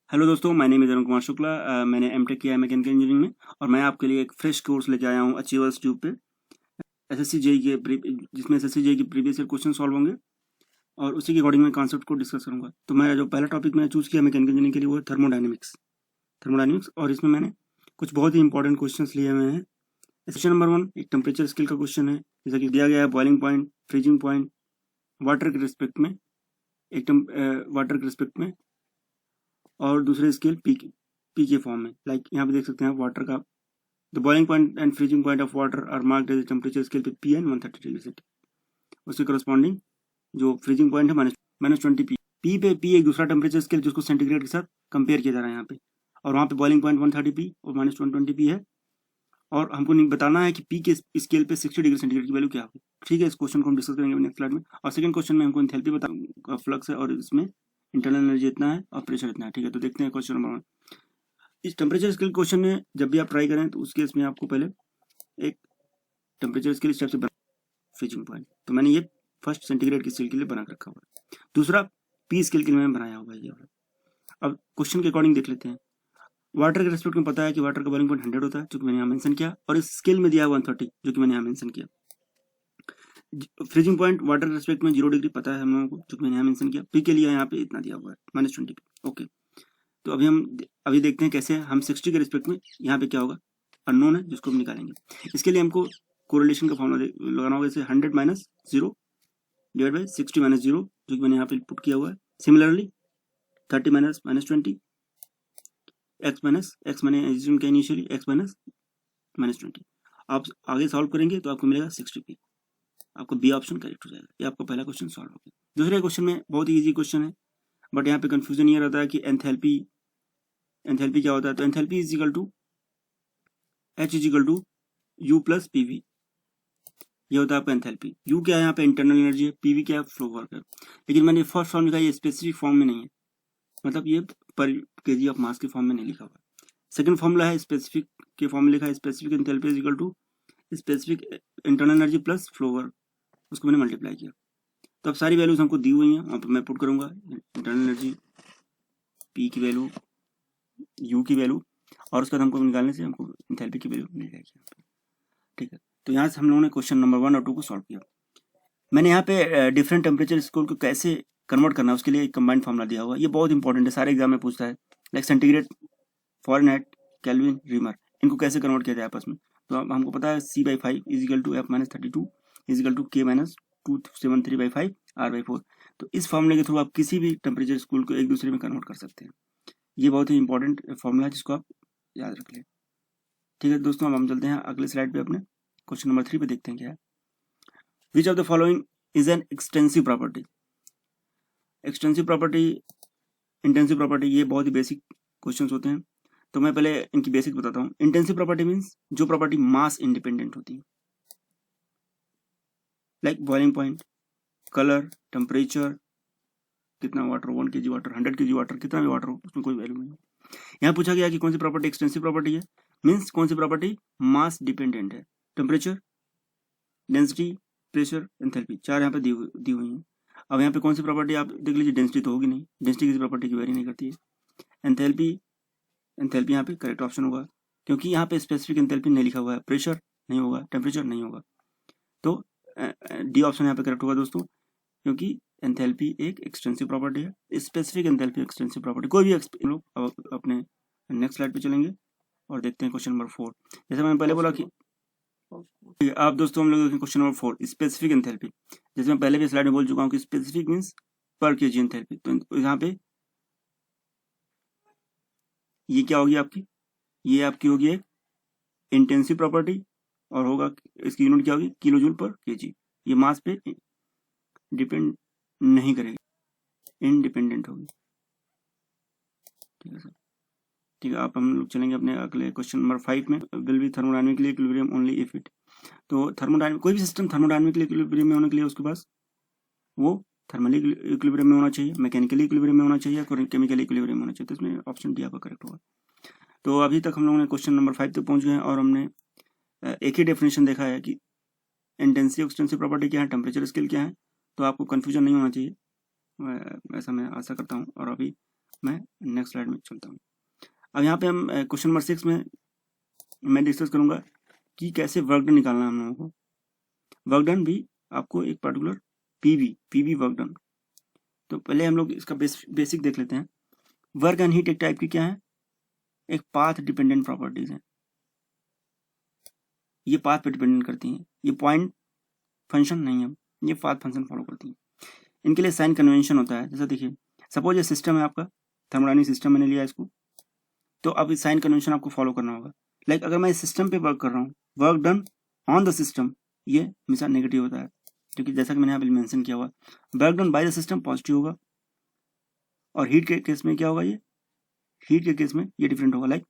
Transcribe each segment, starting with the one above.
Hello दोस्तों, my name is Arun Kumar Shukla. मैंने MTech किया है मैकेनिकल इंजीनियरिंग में और मैं आपके लिए एक फ्रेश कोर्स लेके आया हूँ अचीवर्स ट्यूब पे एसएससी जेई के जिसमें एसएससी जेई के प्रीवियस ईयर क्वेश्चन सॉल्व होंगे और उसी के अकॉर्डिंग मैं कॉन्सेप्ट को डिस्कस करूंगा। तो मेरा जो पहला टॉपिक मैंने चूज किया मैकेनिकल इंजीनियरिंग के लिए वो है थर्मोडायनेमिक्स। और इसमें मैंने कुछ बहुत ही इंपॉर्टेंट क्वेश्चन लिए हुए हैं। क्वेश्चन नंबर 1 एक टेम्परेचर स्केल का क्वेश्चन है, जैसा कि दिया गया है boiling point, freezing point, water के रिस्पेक्ट में, वाटर के रिस्पेक्ट में, और दूसरे स्केल पी के फॉर्म में। लाइक यहाँ पे देख सकते हैं वाटर का the boiling point and freezing point of water are marked as temperature scale पे पी एन 130 डिग्री सेल्सियस। उसके करस्पॉन्डिंग जो फ्रीजिंग पॉइंट है -20 पी पे पी एक दूसरा टेम्परेचर स्केल जिसको सेंटीग्रेड के साथ कंपेयर किया जा रहा है यहाँ पे, और वहाँ पे बॉइलिंग पॉइंट 130 पी और -120 पी है, और हमको नहीं बताना है कि पी के स्केल पे 60 डिग्री सेंटीग्रेड की वैल्यू क्या होगी। ठीक है, इस क्वेश्चन को हम डिस्कस करेंगे नेक्स्ट स्लाइड में। और सेकंड क्वेश्चन में हमको एंथैल्पी बता फ्लक्स है और इसमें इंटरनल एनर्जी इतना है और प्रेशर इतना है। ठीक है, तो देखते हैं क्वेश्चन नंबर 1। इस टेम्परेचर स्केल क्वेश्चन में जब भी आप ट्राई करें तो उस केस में आपको पहले एक टेम्परेचर स्केल इस टाइप से फ्रीजिंग पॉइंट, तो मैंने ये फर्स्ट सेंटीग्रेड की स्केल के लिए बना के रखा हुआ है। दूसरा पी स्केल के लिए मैंने बनाया हुआ है ये। अब क्वेश्चन के अकॉर्डिंग देख लेते हैं। वाटर के रेस्पेक्ट में पता है कि वाटर का बॉइलिंग पॉइंट 100 होता है, जो कि मैंने यहाँ मेंशन किया, और इस स्केल में दिया है 130, जो कि मैंने यहाँ मेंशन किया। फ्रीजिंग पॉइंट वाटर के रेस्पेक्ट में 0 डिग्री पता है हम लोगों को, जो कि मैंने यहाँ मेंशन किया। पी के लिए यहाँ पे इतना दिया हुआ है -20। ओके, तो अभी देखते हैं कैसे हम 60 के रिस्पेक्ट में यहाँ पे क्या होगा, अननोन है जिसको हम निकालेंगे। इसके लिए हमको कोरिलेशन का फॉर्मूला लगाना होगा, जैसे 100 - 0 डिवाइड बाई 60 - 0, जो कि मैंने यहाँ पे पुट किया हुआ है। सिमिलरली 30 - -20 x मैंने एज्यूम किया इनिशियली, x -20। आप आगे सॉल्व करेंगे तो आपको मिलेगा 60 पी। आपको बी ऑप्शन करेक्ट हो जाएगा। ये आपका पहला क्वेश्चन सॉल्व हो गया। दूसरे क्वेश्चन में बहुत ही इजी क्वेश्चन है, बट यहाँ पे कंफ्यूजन ये रहता है कि एंथैल्पी क्या होता है। तो enthalpy is equal to H is equal to U plus PV, ये होता है आपका एंथैल्पी। U क्या है यहाँ पे इंटरनल एनर्जी है, पीवी क्या है फ्लो वर्क है। लेकिन मैंने फर्स्ट फॉर्म लिखा है, ये स्पेसिफिक फॉर्म में नहीं है, मतलब ये पर केजी ऑफ मास के फॉर्म में नहीं लिखा हुआ। सेकंड फॉर्मूला है स्पेसिफिक के फॉर्म में लिखा है, specific enthalpy is equal to specific internal energy plus flow work, उसको मैंने मल्टीप्लाई किया। तो अब सारी वैल्यूज हमको दी हुई हैं, वहाँ पर मैं पुट करूंगा इंटरनल एनर्जी, पी की वैल्यू, यू की वैल्यू, और उसके बाद हमको निकालने से हमको एंथैल्पी की वैल्यू मिल जाएगी। ठीक है, तो यहाँ से हम लोगों ने क्वेश्चन नंबर 1 और 2 को सॉल्व किया। मैंने यहाँ पे डिफरेंट टेम्परेचर स्केल को कैसे कन्वर्ट करना है उसके लिए एक कंबाइंड फॉर्मूला दिया हुआ है। ये बहुत इंपॉर्टेंट है, सारे एग्जाम में पूछता है। Like centigrade, Fahrenheit, kelvin, reamer, इनको कैसे कन्वर्ट किया जाए आपस में। तो हमको पता है C/5 is equal to F - 32 is equal to K - 273/5 R/4। तो इस फॉर्मूले के थ्रू आप किसी भी टेम्परेचर स्केल को एक दूसरे में कन्वर्ट कर सकते हैं। ये बहुत ही इंपॉर्टेंट फॉर्मूला है जिसको आप याद रख लें। ठीक है दोस्तों, अब हम चलते हैं अगले स्लाइड पे अपने क्वेश्चन नंबर 3 पे देखते हैं क्या है। Which of the following is an extensive property. Extensive property, intensive property, ये बहुत ही बेसिक क्वेश्चंस होते हैं, तो मैं पहले इनकी बेसिक बताता हूँ। इंटेंसिव प्रॉपर्टी मीन्स जो प्रॉपर्टी मास इंडिपेंडेंट होती है, like boiling point, colour, temperature, कितना water, 1 kg water, 100 kg water, कितना भी वाटर हो उसमें कोई वैल्यू नहीं। यहाँ पूछा गया कि कौन सी प्रॉपर्टी एक्सटेंसिव प्रॉपर्टी है, मीन्स कौन सी प्रॉपर्टी मास डिपेंडेंट है। टेम्परेचर, डेंसिटी, प्रेशर, एंथैल्पी, चार यहाँ पे दी हुई है। अब यहाँ पे कौन सी प्रॉपर्टी आप देख लीजिए, डेंसिटी तो होगी नहीं, डेंसिटी किसी प्रॉपर्टी की वेरी नहीं करती है। एंथैल्पी यहाँ पे करेक्ट ऑप्शन होगा, क्योंकि यहाँ पे स्पेसिफिक एंथैल्पी नहीं लिखा हुआ है। प्रेशर नहीं होगा, टेम्परेचर नहीं होगा, तो डी ऑप्शन यहाँ पे करेक्ट होगा दोस्तों, क्योंकि एंथैल्पी एक एक्सटेंसिव प्रॉपर्टी है। स्पेसिफिक एंथैल्पी एक्सटेंसिव प्रॉपर्टी कोई भी लोग अपने नेक्स्ट स्लाइड पे चलेंगे और देखते हैं क्वेश्चन नंबर 4। जैसे मैंने पहले बोला कि आप दोस्तों हम लोग क्वेश्चन नंबर 4 स्पेसिफिक एंथैल्पी, जैसे मैं पहले भी स्लाइड में बोल चुका हूँ कि स्पेसिफिक मीन्स पर केजी एंथैल्पी। तो यहाँ पे ये क्या होगी आपकी, ये आपकी होगी एक इंटेंसिव प्रॉपर्टी, और होगा इसकी यूनिट क्या होगी, किलो जूल पर केजी। ये मास पे डिपेंड नहीं करेगी, इंडिपेंडेंट होगी। ठीक है सर, ठीक है। आप हम लोग चलेंगे अपने अगले क्वेश्चन नंबर 5 में। Will be thermodynamically equilibrium only if it. तो थर्मोडायनामिक कोई भी सिस्टम थर्मोडायनामिकली इक्विलिब्रियम में होने के लिए उसके पास वो थर्मली इक्विलिब्रियम में होना चाहिए, मैकेनिकली इक्विलिब्रियम में होना चाहिए, केमिकली इक्विलिब्रियम में होना चाहिए। तो इसमें ऑप्शन डी आपका करेक्ट होगा। तो अभी तक हम लोगों ने क्वेश्चन नंबर 5 तक पहुंच गए हैं और हमने एक ही डेफिनेशन देखा है कि इंटेंसिव एक्सटेंसिव प्रॉपर्टी क्या है, टेम्परेचर स्केल क्या है। तो आपको कंफ्यूजन नहीं होना चाहिए, ऐसा मैं आशा करता हूँ। और अभी मैं नेक्स्ट स्लाइड में चलता हूँ। अब यहाँ पे हम क्वेश्चन नंबर 6 में मैं डिस्कस करूंगा कि कैसे वर्क डन निकालना है हम लोगों को। वर्क डन भी आपको एक पर्टिकुलर पीवी वर्क डन। तो पहले हम लोग इसका बेसिक देख लेते हैं। वर्क एंड हीट एक टाइप की क्या है, एक पाथ डिपेंडेंट प्रॉपर्टीज है। ये पाथ पे डिपेंडेंट करती हैं, ये पॉइंट फंक्शन नहीं है, ये पाथ फंक्शन फॉलो करती हैं। इनके लिए साइन कन्वेंशन होता है। जैसा देखिए, सपोज ये सिस्टम है आपका, थर्मोडायनामिक सिस्टम मैंने लिया इसको, तो अब इस साइन कन्वेंशन आपको फॉलो करना होगा। लाइक अगर मैं इस सिस्टम पे वर्क कर रहा हूँ, work done on the system, ये हमेशा नेगेटिव होता है, क्योंकि जैसा कि मैंने यहाँ पे मेंशन किया हुआ, work done by the system positive होगा। और हीट के केस में क्या होगा, ये हीट के केस में ये डिफरेंट होगा। लाइक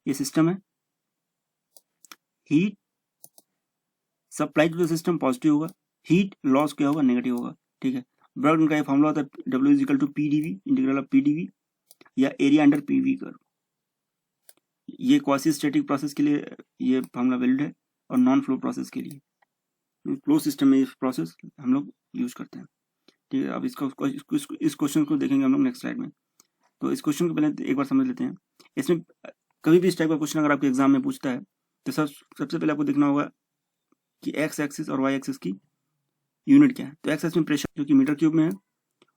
ये सिस्टम है, heat supply to the system positive होगा, हीट लॉस क्या होगा, नेगेटिव होगा। ठीक है, वर्क डन का ये फॉर्मूला होता है W is equal to PdV, integral of PdV या एरिया अंडर PV कर्व। ये क्वासी स्टैटिक प्रोसेस के लिए ये फॉर्मूला वैलिड है, और नॉन फ्लो प्रोसेस के लिए, फ्लो सिस्टम में ये प्रोसेस हम लोग यूज करते हैं। ठीक है, अब इस क्वेश्चन को देखेंगे हम लोग नेक्स्ट स्लाइड में। तो इस क्वेश्चन को पहले एक बार समझ लेते हैं। इसमें कभी भी इस टाइप का क्वेश्चन अगर आपके एग्जाम में पूछता है, तो सबसे पहले आपको देखना होगा कि एक्स एक्सिस और वाई एक्सिस की यूनिट क्या है। तो एक्स एक्सिस में प्रेशर जो कि मीटर क्यूब में है,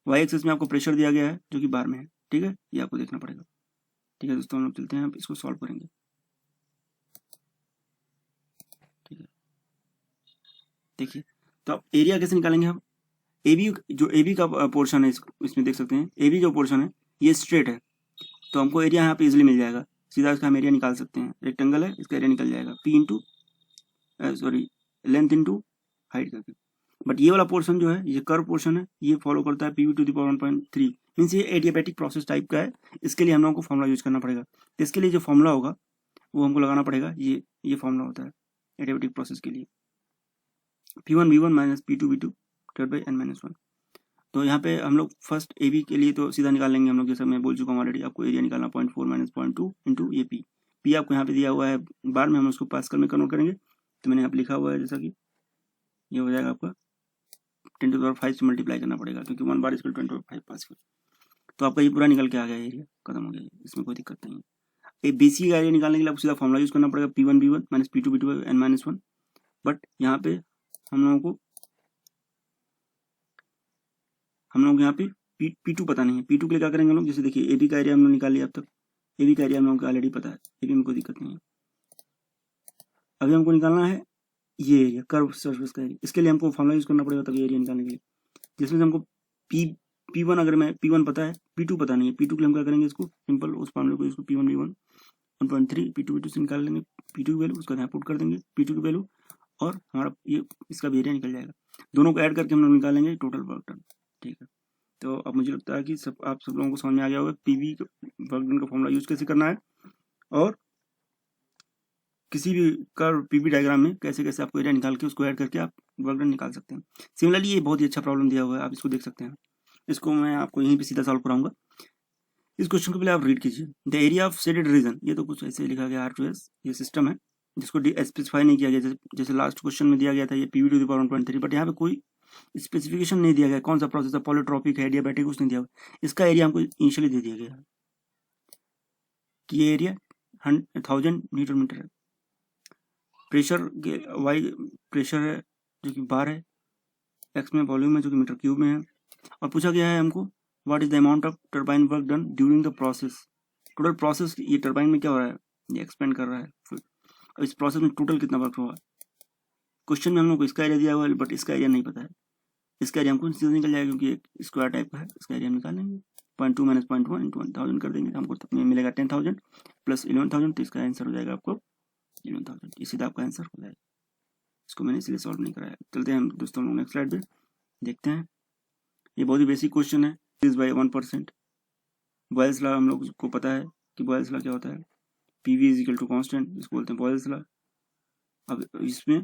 वाई एक्सिस में आपको प्रेशर दिया गया है जो कि बार में है। ठीक है, ये आपको देखना पड़ेगा। ठीक है दोस्तों, हम लोग चलते हैं, अब इसको सॉल्व करेंगे। ठीक है, देखिए, तो अब एरिया कैसे निकालेंगे हम। एबी का पोर्शन है, इसमें देख सकते हैं एबी जो पोर्शन है ये स्ट्रेट है, तो हमको एरिया यहाँ पे इजिली मिल जाएगा। सीधा इसका हम एरिया निकाल सकते हैं। रेक्टेंगल है, इसका एरिया निकल जाएगा P into length into height करके। बट ये वाला पोर्शन जो है, ये कर्व पोर्शन है, ये फॉलो करता है PV to the power 1.3, means ये एडियाबैटिक प्रोसेस टाइप का है। इसके लिए हम लोगों को फॉर्मूला यूज करना पड़ेगा। तो इसके लिए जो फॉर्मूला होगा वो हमको लगाना पड़ेगा। ये फॉर्मूला होता है एडियाबैटिक प्रोसेस के लिए, P1 V1 minus P2 V2 divide by n-1। तो यहाँ पे हम लोग फर्स्ट AB के लिए तो सीधा निकाल लेंगे हम लोग, जैसा मैं बोल चुका हूँ ऑलरेडी, आपको एरिया निकालना 0.4 माइनस 0.2 इंटू ये P आपको यहाँ पे दिया हुआ है, बार में हम उसको पास्कल में कन्वर्ट करेंगे। तो मैंने यहाँ पे लिखा हुआ है, जैसा कि ये हो जाएगा आपका 10 टू द पावर 5 से मल्टीप्लाई करना पड़ेगा, क्योंकि 1 बार equal 10 to the power 5 pascal. तो आपका ये पूरा निकल के आ गया, एरिया खत्म हो गया, इसमें कोई दिक्कत नहीं है। ये BC का एरिया निकालने के लिए आपको सीधा फॉर्मूला यूज करना पड़ेगा, P1 V1 minus P2 V2 n-1। But यहाँ पे हम लोग यहाँ पे P2 पता नहीं है। P2 के लिए क्या करेंगे हम लोग, जैसे देखिए AB का एरिया हमने निकाल लिया अब तक, AB का एरिया हम लोगों को ऑलरेडी पता है, AB में कोई दिक्कत नहीं है। अभी हमको निकालना है ये एरिया, कर्व सरफेस का एरिया। इसके लिए हमको फॉर्मूला यूज करना पड़ेगा तभी एरिया निकालने के लिए, जिसमें से हमको P1 अगर मैं P1 पता है, P2 पता नहीं है। P2 के लिए हम क्या करेंगे, इसको सिंपल उस फॉर्मूले को, इसको P1 V1 1.3 P2 V2 से निकाल लेंगे, P2 की वैल्यू उसका यहाँ पुट कर देंगे, P2 की वैल्यू, और हमारा ये इसका भी एरिया निकल जाएगा। दोनों को ऐड करके हम लोग निकालेंगे टोटल वर्क डन। ठीक है, तो अब मुझे लगता है कि आप सब लोगों को समझ में आ गया होगा PV वर्क डन का फॉर्मूला यूज कैसे करना है, और किसी भी कर्व PV डायग्राम में कैसे कैसे आपको एरिया निकाल के उसको ऐड करके आप वर्क डन निकाल सकते हैं। सिमिलरली ये बहुत ही अच्छा प्रॉब्लम दिया हुआ है, आप इसको देख सकते हैं। इसको मैं आपको यहीं पे सीधा सॉल्व कराऊंगा। इस क्वेश्चन को पहले आप रीड कीजिए। The area of shaded region, ये तो कुछ ऐसे लिखा गया R2S, ये सिस्टम है जिसको स्पेसिफाई नहीं किया गया, जैसे लास्ट क्वेश्चन में दिया गया था ये PV to the power 1.3, but यहाँ पे कोई स्पेसिफिकेशन नहीं दिया गया कौन सा प्रोसेस है, पॉलीट्रॉपिक है, एडियाबैटिक, कुछ नहीं दिया हुआ। इसका एरिया हमको इनिशियली दे दिया गया कि ये एरिया 1000 न्यूटन मीटर है। प्रेशर वाई प्रेशर है जो कि बार है, एक्स में वॉल्यूम है जो कि मीटर क्यूब में है, और पूछा गया है हमको what is the amount of turbine work done during the process. Total process, ये टरबाइन में क्या हो रहा है, ये एक्सपेंड कर रहा है, अब इस प्रोसेस में टोटल कितना वर्क होगा। क्वेश्चन में हम लोग को इसका एरिया दिया हुआ है, बट इसका एरिया नहीं पता है। इसका एरिया हमको सीधा निकल जाएगा, क्योंकि एक स्क्वायर टाइप का है, इसका एरिया निकाल लेंगे। 0.2 माइनस 0.1 इंटू 1000 कर देंगे, हमको मिलेगा 10,000 प्लस 11,000, तो इसका आंसर हो जाएगा आपको 11,000। ये सीधा आपका आंसर हो जाएगा। इसको मैंने इसलिए सॉल्व नहीं कराया। चलते हैं हम दोस्तों लोग नेक्स्ट स्लाइड पे देखते हैं। ये बहुत ही बेसिक क्वेश्चन है, इज बाई 1%। बॉयल्स लॉ हम लोग को पता है कि बॉयल्स लॉ क्या होता है, PV is equal to constant, इसको बोलते हैं बॉयल्स लॉ। अब इसमें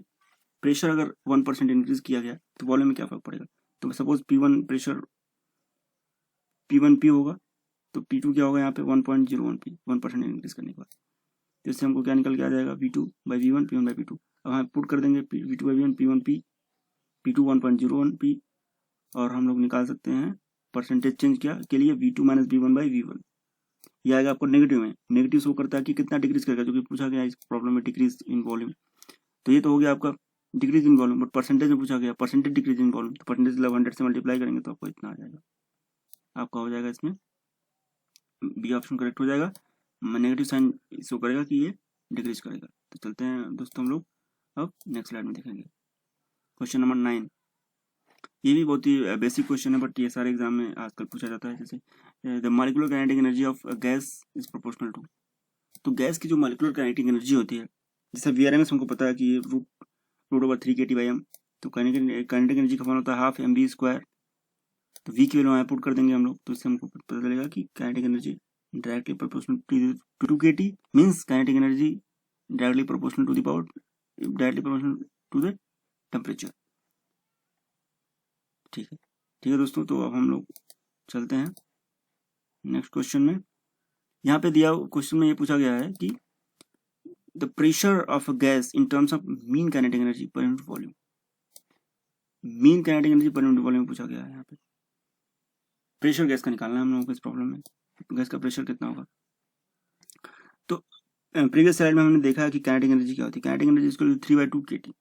प्रेशर अगर 1% इंक्रीज किया गया तो वॉल्यूम में क्या फर्क पड़ेगा। तो सपोज P1 प्रेशर P1P होगा, तो P2 क्या होगा यहाँ पे 1.01 P, 1% इंक्रीज करने के बाद। तो इससे हमको क्या निकल के आ जाएगा, V2 by V1 P1 by P2। अब हम पुट कर देंगे V2 by V1 P1P, P2 1.01 P, और हम लोग निकाल सकते हैं परसेंटेज चेंज क्या के लिए V2 minus V1 by V1। ये आएगा आपको नेगेटिव में, नेगेटिव शो करता है कि कितना डिक्रीज करेगा, जो कि पूछा गया इस प्रॉब्लम में, डिक्रीज इन वॉल्यूम। तो ये तो हो गया आपका decrease in volume, but percentage में पूछा गया परसेंटेज डिक्रीज इन वॉल्यूम, तो परसेंटेज 100 से मल्टीप्लाई करेंगे तो आपको इतना आ जाएगा, आपका हो जाएगा इसमें बी ऑप्शन करेक्ट हो जाएगा। नेगेटिव साइन शो करेगा कि ये डिक्रीज करेगा। तो चलते हैं दोस्तों हम लोग अब नेक्स्ट स्लाइड में देखेंगे। क्वेश्चन नंबर 9, ये भी बहुत ही बेसिक क्वेश्चन है, बट ये सारे एग्जाम में आजकल पूछा जाता है। जैसे the molecular kinetic energy of gas is proportional to, तो गैस की जो मॉलिक्यूलर काइनेटिक एनर्जी होती है, जैसे वीआरएमएस हमको पता है कि ये √3kT/m, तो काइनेटिक एनर्जी का फॉर्मूला होता है हाफ mv²। तो v की वैल्यू यहाँ पुट कर देंगे हम लोग, तो इससे हमको पता चलेगा कि kinetic energy directly proportional to kT, means kinetic energy directly proportional to the power, directly proportional to the temperature. ठीक है दोस्तों, तो अब हम लोग चलते हैं नेक्स्ट क्वेश्चन में। यहाँ पे दिया क्वेश्चन में ये पूछा गया है कि the pressure of a gas in terms of mean kinetic energy per unit volume, mean kinetic energy per unit volume पूछा गया है। यहाँ पे प्रेशर गैस का निकालना है हम लोगों को इस प्रॉब्लम में, गैस का प्रेशर कितना होगा। तो प्रीवियस स्लाइड में हमने देखा है कि काइनेटिक एनर्जी क्या होती है, kinetic energy equal to 3/2 kT,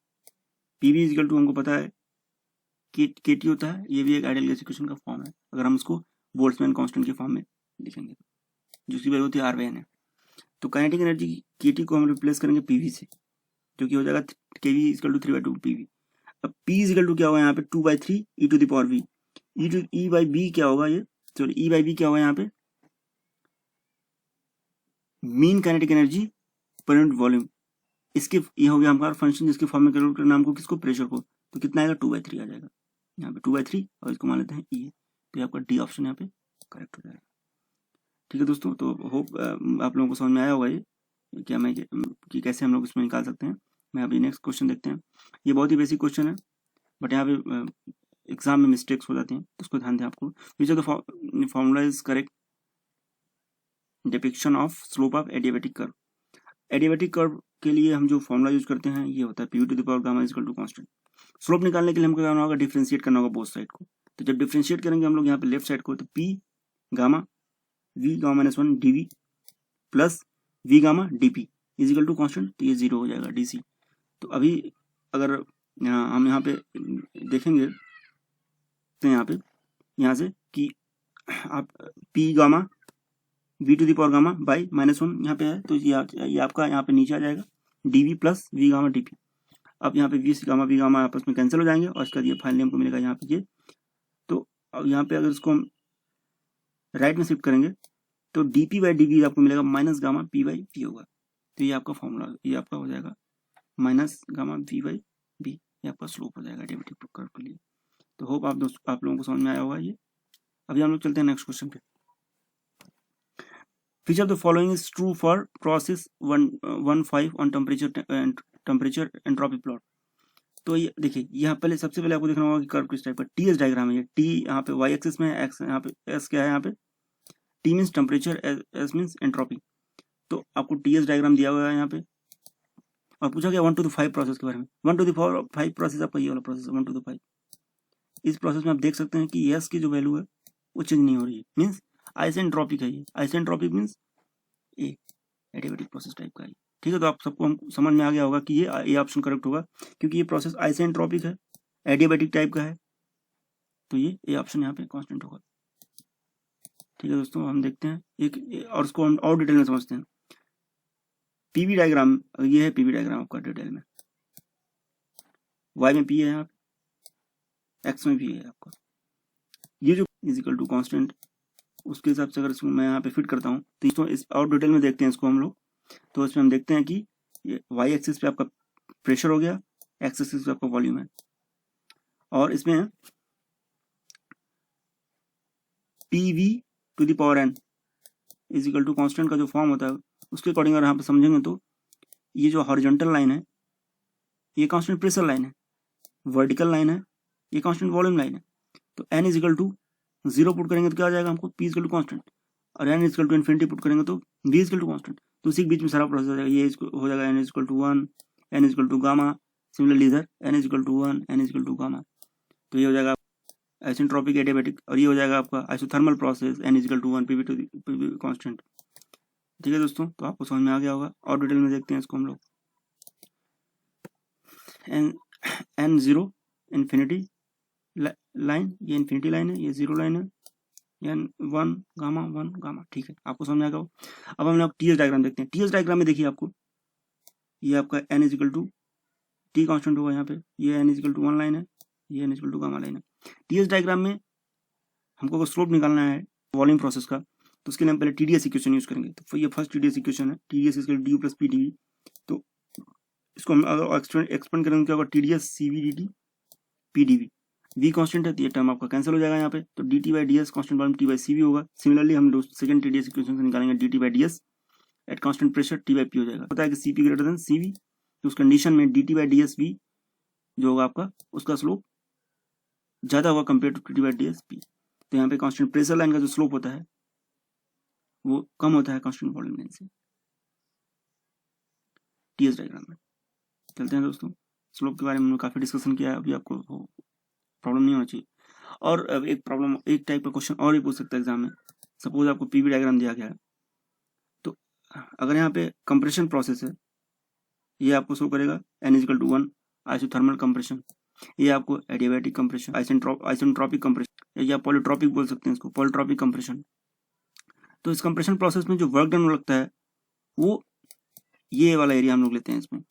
PV equal to हमको पता है kT होता है, ये भी एक आइडियल गैस इक्वेशन का फॉर्म है। अगर हम इसको बोल्ट्जमैन कांस्टेंट के फॉर्म में लिखेंगे, जिसकी वैल्यू होती है R/N है, तो काइनेटिक एनर्जी kT को हम रिप्लेस करेंगे पीवी से, जो कि हो जाएगा kV इक्वल टू 3/2 pV। अब P इक्वल टू क्या होगा यहाँ पे 2/3 e⁻v, E/B क्या होगा, ये सॉरी E/B क्या होगा यहाँ पे mean kinetic energy per unit volume. इसके ये हो गया हमारा फंक्शन जिसके फॉर्म में कैलकुलेट करना हमको, किसको, प्रेशर को। तो कितना आएगा 2/3 आ जाएगा यहाँ पे 2/3, और इसको मान लेते हैं E, तो आपका डी ऑप्शन यहाँ पे करेक्ट हो जाएगा। ठीक है दोस्तों, तो होप आप लोगों को समझ में आया होगा ये क्या मैं कि कैसे हम लोग इसमें निकाल सकते हैं। मैं अभी नेक्स्ट क्वेश्चन देखते हैं। ये बहुत ही बेसिक क्वेश्चन है, बट यहाँ पे एग्जाम में मिस्टेक्स हो जाते हैं, तो उसको ध्यान दें आपको। Which of the formula is correct depiction of slope of adiabatic curve. Adiabatic curve के लिए हम जो फॉर्मूला यूज करते हैं ये होता है P to the power gamma equal to constant. Slope निकालने के लिए हमको क्या करना होगा, डिफरेंशिएट करना होगा बोथ साइड को। तो जब डिफरेंशिएट करेंगे हम लोग यहाँ पे लेफ्ट साइड को, तो P gamma v(-1) dv plus v gamma dp is equal to constant, तो ये 0 हो जाएगा dc। तो अभी अगर हम यहाँ पे देखेंगे तो यहाँ से कि आप p gamma v to the power gamma by -1 यहाँ पे है, तो ये आपका यहाँ पे नीचे आ जाएगा dv plus v gamma dp। अब यहाँ पे v गामा आपस में कैंसिल हो जाएंगे, और इसका ये फाइनली हमको मिलेगा यहाँ पे ये। तो अब यहाँ पे अगर इसको हम राइट में शिफ्ट करेंगे तो dp/dv आपको मिलेगा माइनस गामा p/v होगा। तो ये आपका फॉर्मूला, ये आपका हो जाएगा माइनस गामा v/v, ये आपका स्लोप हो जाएगा एडियाबेटिक कर्व के लिए। तो होप आप लोगों को समझ में आया होगा ये। अभी हम लोग चलते हैं नेक्स्ट क्वेश्चन पे। Which of the following is true for process 1.15 on temperature entropy plot। तो ये देखिए, यहाँ पहले सबसे पहले आपको देखना होगा कि कर्व किस टाइप का, टीएस डायग्राम है ये। टी यहाँ पे वाई एक्सिस में है, एक्स यहाँ पे, एस क्या है यहाँ पे, T means temperature, S means entropy. तो आपको टीएस डायग्राम दिया हुआ है यहाँ पे, और पूछा गया 1 to the 5 प्रोसेस के बारे में। 1 to the 5 प्रोसेस आपका ये वाला प्रोसेस 1 to the 5। इस प्रोसेस में आप देख सकते हैं कि एस की जो वैल्यू है वो चेंज नहीं हो रही है, मीन्स आइसेंट्रोपिक है ये। आइसेंट्रोपिक मीन्स ए एडियाबेटिक प्रोसेस टाइप का है। ठीक है, तो आप सबको हम समझ में आ गया होगा कि ये ऑप्शन करेक्ट होगा, क्योंकि ये प्रोसेस आइसेंट्रोपिक है, एडियाबेटिक टाइप का है, तो ये ऑप्शन यहाँ पे कांस्टेंट होगा। ठीक है दोस्तों, हम देखते हैं एक और इसको हम और डिटेल में समझते हैं। पीवी डायग्राम, ये है पीवी डायग्राम आपका डिटेल में, वाई में पी है, यहाँ एक्स में भी है आपका। ये जो इज इक्वल टू कांस्टेंट, उसके हिसाब से अगर इसको मैं यहाँ पे फिट करता हूँ तो इसको इस और डिटेल में देखते हैं इसको हम लोग। तो इसमें हम देखते हैं कि ये वाई एक्सिस पे आपका प्रेशर हो गया, एक्स एक्सिस पे आपका वॉल्यूम है, और इसमें PV to the power N is equal to constant का जो फॉर्म होता है उसके अकॉर्डिंग अगर यहाँ पे समझेंगे तो ये जो हॉरिजॉन्टल लाइन है ये कांस्टेंट प्रेशर लाइन है, वर्टिकल लाइन है ये कांस्टेंट वॉल्यूम लाइन है। तो N is equal to 0 put करेंगे तो क्या आ जाएगा हमको, पी इक्वल टू कांस्टेंट, और N equal to infinity put करेंगे तो वी इक्वल टू कांस्टेंट। तो उसी के बीच में सारा प्रोसेस हो जाएगा, ये हो जाएगा N equal to 1, N equal to gamma, similarly इधर N equal to 1, N equal to gamma. तो ये हो जाएगा आइसेंट्रोपिक एडियाबेटिक, और ये हो जाएगा आपका isothermal process, N equal to 1, PV to PV constant. ठीक है दोस्तों, तो आपको समझ में आ गया होगा। और डिटेल में देखते हैं इसको हम लोग। n0 इन्फिनिटी लाइन, ये इन्फिनिटी लाइन है, ये जीरो लाइन है, n1 गामा 1 गामा। ठीक है, आपको समझ में आ गया। अब हम लोग टीएस डायग्राम देखते हैं। टीएस डायग्राम में देखिए आपको, ये आपका n is equal to T constant होगा यहाँ पे, ये n इजिकल टू 1 लाइन है, ये n is equal to gamma line है। टीएस डायग्राम में हमको अगर स्लोप निकालना है वॉल्यूम प्रोसेस का, तो उसके लिए हम पहले टीडीएस इक्वेशन यूज करेंगे। तो ये फर्स्ट टीडीएस इक्वेशन है, TDS equal D plus P DV. तो इसको हम अगर एक्सपेंड करेंगे क्या होगा, TDS CV D P DV. V constant है तो ये टर्म आपका कैंसिल हो जाएगा यहाँ पे, तो D T by D S constant volume T by C V होगा। सिमिलरली हम सेकंड टीडीएस इक्वेशन से निकालेंगे D T by D S at constant pressure T by P हो जाएगा। पता है कि C P greater than C V, तो उस कंडीशन में D T by D S V जो होगा आपका, उसका स्लोप ज्यादा होगा compare to T T by D S P. तो यहाँ पे कांस्टेंट प्रेशर लाइन का जो स्लोप होता है वो कम होता है कांस्टेंट वॉल्यूम लाइन से। टीएस डायग्राम में चलते हैं दोस्तों। स्लोप के बारे में हमने काफी डिस्कशन किया है, अभी आपको प्रॉब्लम नहीं होना चाहिए। और एक प्रॉब्लम, एक टाइप का क्वेश्चन और भी पूछ सकता है एग्जाम में। सपोज आपको पीवी डायग्राम दिया गया है, तो अगर यहाँ पे कंप्रेशन प्रोसेस है, ये आपको शो करेगा n is equal to 1 isothermal compression, ये आपको एडियाबैटिक कंप्रेशन, आइसेंट्रोपिक कंप्रेशन, या पॉलीट्रोपिक बोल सकते हैं इसको, पॉलीट्रोपिक कंप्रेशन। तो इस कंप्रेशन प्रोसेस में जो वर्क डन लगता है वो ये वाला एरिया हम लोग लेते हैं इसमें,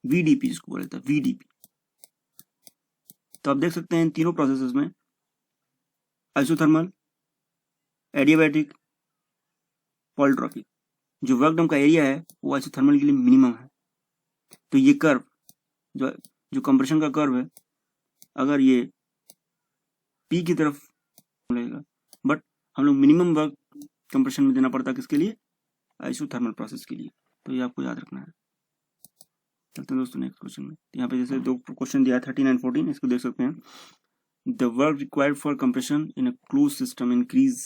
वीडीपी जिसको बोलते हैं वीडीपी। तो आप देख सकते हैं इन तीनों प्रोसेसेस में आइसोथर्मल, एडियाबैटिक, पॉलीट्रोपिक, जो वर्क डन का एरिया है वो आइसोथर्मल के लिए मिनिमम है। तो ये कर्व जो कंप्रेशन का कर्व है, अगर ये पी की तरफ लगेगा, बट हम लोग मिनिमम वर्क कंप्रेशन में देना पड़ता है किसके लिए, आइसोथर्मल प्रोसेस के लिए। तो ये आपको याद रखना है। चलते हैं दोस्तों नेक्स्ट क्वेश्चन में। यहाँ पे जैसे दो क्वेश्चन दिया है 13 एंड 14, इसको देख सकते हैं। The work required for compression in a close system increase